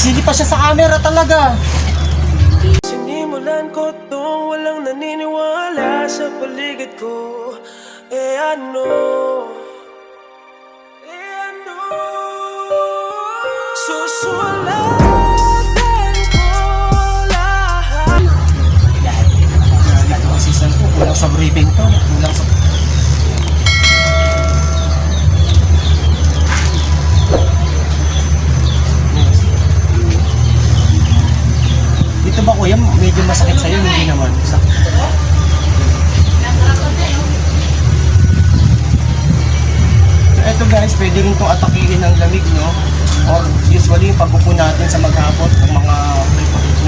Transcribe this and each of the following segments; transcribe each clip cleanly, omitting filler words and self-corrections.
Sili pa siya sa camera talaga. Sinimulan ko tong walang naniniwala sa paligid ko. Ano? Susulatan ko lahat. Ang season ko, kulang sa briefing to. Kulang sa... Dito ba kuya, medyo masakit sa'yo? Hindi naman. Ito guys, pwede rin itong atakihin ng lamig, no? Or usually yung pagpupo natin sa maghapon, kung mga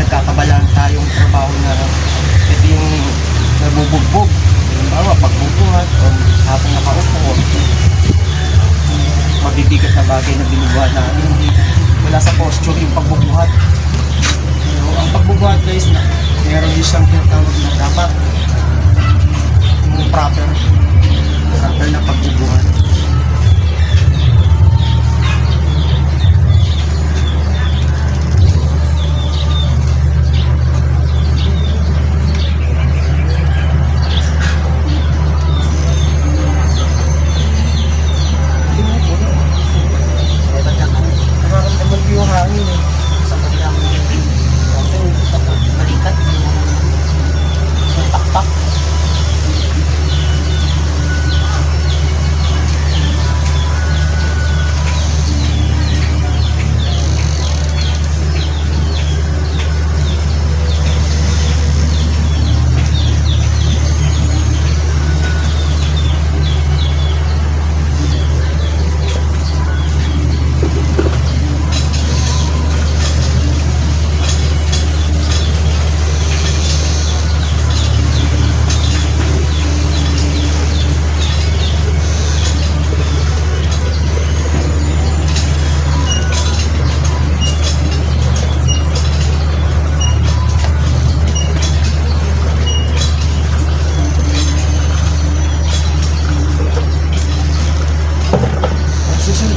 nagkakabalan tayong trabaho na ito yung nabubugbog. Halimbawa, pagbubuhat o hapon nakaupo, mabibigat na bagay na binubuhat natin. Wala sa posture yung pagbubuhat. So, ang pagbubuhat guys, meron din siyang tinatawag na dapat yung proper na pagbubuhat.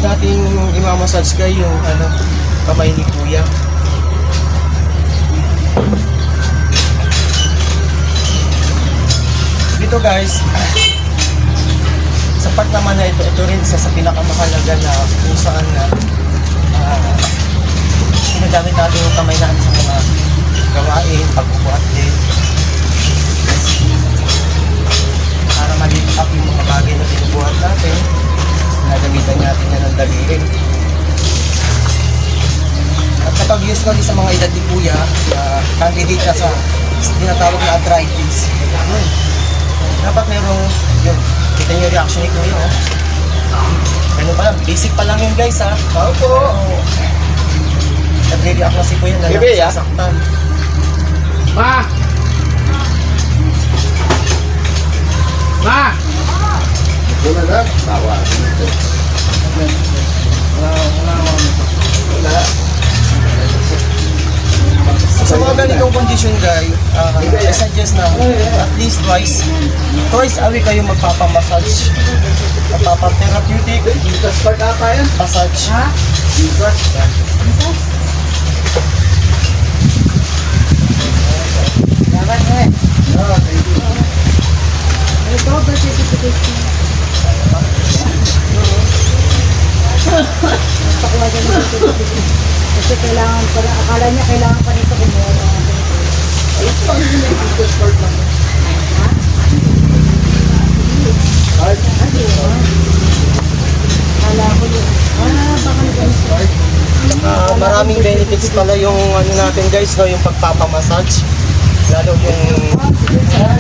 Dating imamassage kayo yung kamay ni kuya. Dito guys, sa part naman na ito rin sa pinakamahalaga na kung saan na ginagamit natin yung kamay natin sa mga gawain, pagbubuhat din, para mag-lift up yung mga bagay na binubuhat natin. Nagamitan natin yan ng daliri. At kapag usually sa mga edad ni kuya, candidate na sa tinatawag na arthritis, dapat merong yun. Kita niyo yung reaction ni kuya, oh. Ano pa lang, basic pa lang yun guys, ha. Opo. Nagre-react na si kuya na nasasaktan. Ma! Ma! Wala na? Tawa. Wala. Sa mga ganitong condition guys, I suggest na at least twice a week kayo magpapamassage. Magpapatherapeutic Jesus part ata yan. massage. Ha? Jesus. Dapat mo eh. Ah, thank you. Ito, birth certification. Napakuha dyan ng certification. Kasi kailangan pa, akala niya kailangan pa nito kumuha ng ating. Ayun pa rin yung Jesus part lang. Ha? Part? Ano yun? Akala ko yun. Baka nag-start. Maraming benefits pala yung natin guys, no, yung pagpapamassage. Lalo yung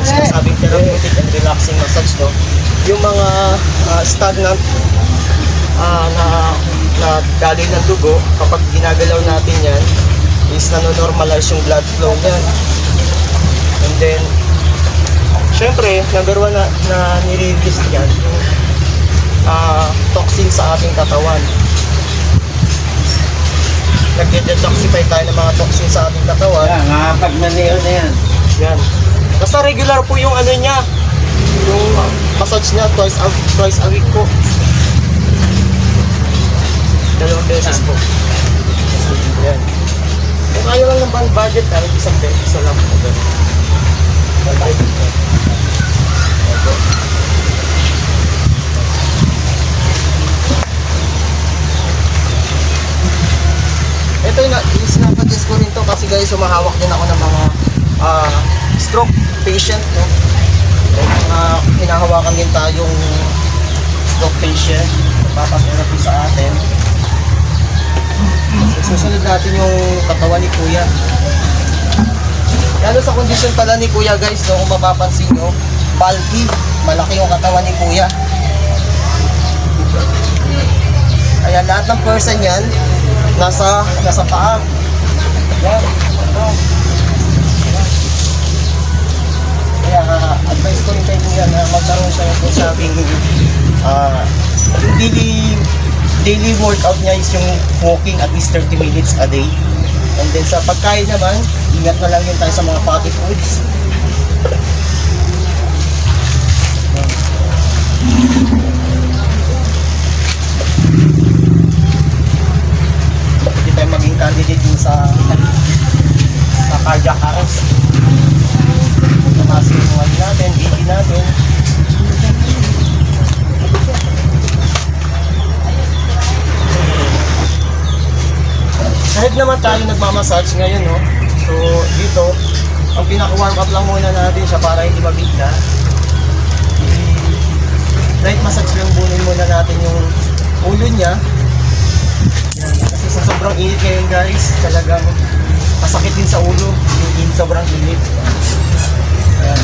sinasabing therapeutic and relaxing massage, no. Yung mga stagnant na daloy ng dugo, kapag ginagalaw natin yan, is nanonormalize yung blood flow niyan. And then, syempre, number one na nire-release yan, yung toxin sa ating katawan. Nag-detoxify tayo ng mga toxin sa ating katawan. Yan, pag naniyo na yan. Yan. Basta regular po yung niya, yung massage niya twice a week po. 2 beses po. Yan. Kung ayaw lang ng bang budget, kahit isang isa lang po. Ito yung sinapagest ko rin to kasi guys, sumahawak din ako ng mga stroke patient, no? Mga hinahawakan din tayong stroke patient, papatherapy sa atin. Susunod natin yung katawan ni Kuya. Lalo sa kondisyon pala ni Kuya guys, no, kung mapapansin nyo, bulky, malaki yung katawan ni Kuya. Kaya lahat ng person yan, nasa paa. Yan. Ito. Kaya advice ko rin kay Kuya na magkaroon siya ng sabing daily workout niya is yung walking at least 30 minutes a day. And then sa pagkain naman, ingat na lang yun tayo sa mga fatty foods. Hindi tayo maging candidate dun sa cardiac arrest. Tamasin yung ano natin, BP natin. Kahit naman tayo nagmamassage ngayon, no? So, dito, ang pinaka-warm up lang muna natin siya para hindi mabigla. Light massage lang muna natin yung ulo niya. Yan. Kasi sa sobrang init ngayon guys, talagang masakit din sa ulo. Yung sobrang init. Ayan.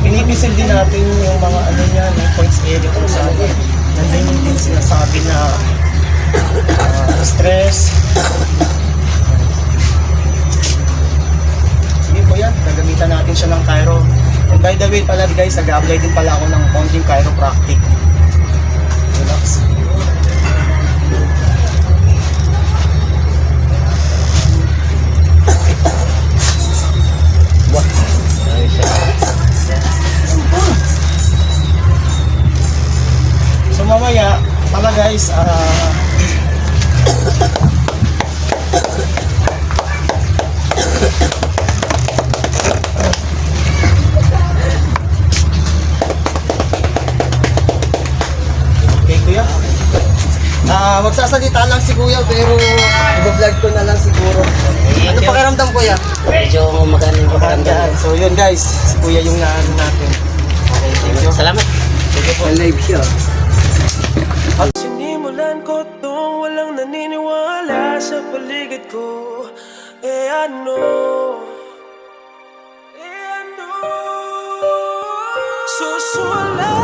Pinipisil din natin yung mga ano niya, yung points area kung saan nandun yung sinasabi na stress. Sige po yan, gagamitan natin siya ng chiro. And by the way pala guys, nag-apply din pala ako ng konting chiropractic. Relax. What? So mamaya, pala guys, okay Kuya, magsasalita lang si Kuya pero i-vlog ko na lang siguro. Ano pakiramdam Kuya? Medyo maganda yung pakiramdam. So yun guys, si Kuya yung naano natin. Okay, thank you. Salamat. Sige po. Live siya. Sinimulan ko tong walang naniniwala sa paligid ko. Ano? Susulat